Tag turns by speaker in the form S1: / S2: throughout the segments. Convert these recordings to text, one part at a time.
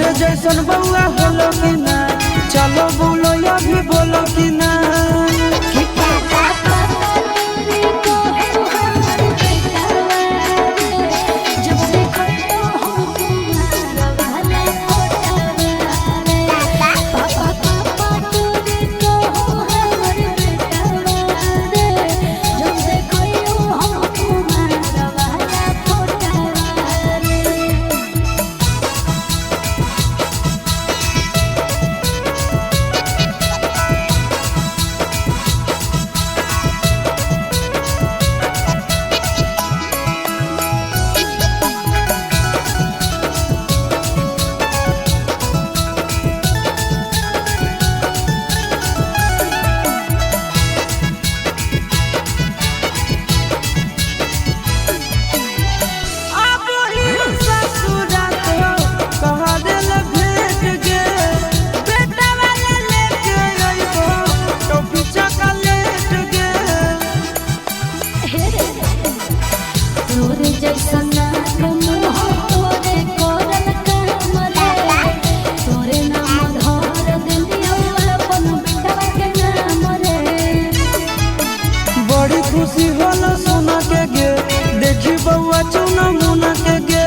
S1: तोरे जैसन बउआ होलो कि ना, चलो बोलो अभी बोलो कि ना। खुशी होला सोना के गे, देखी बउआ चुना मुना के गे।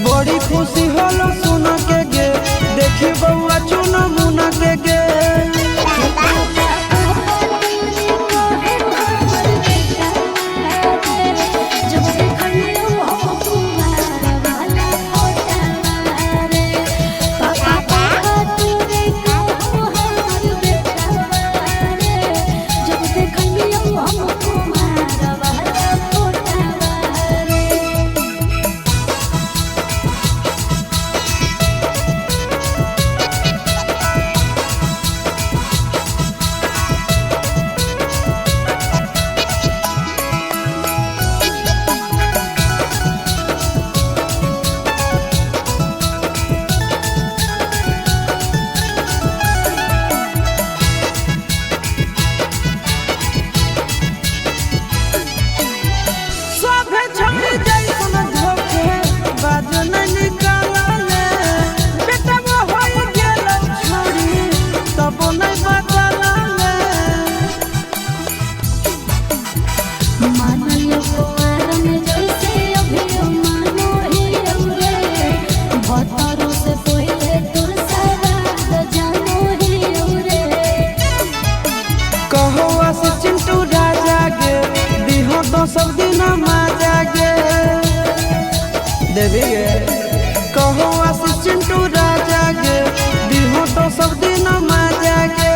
S1: बड़ी खुशी होला सोना के गे, देखी बउआ चुना मुना के गे। सब दिन मजा गे देवी गे, कहो आशीष चिंटू राजा गे, दिहो तो सब दिन मजा गे।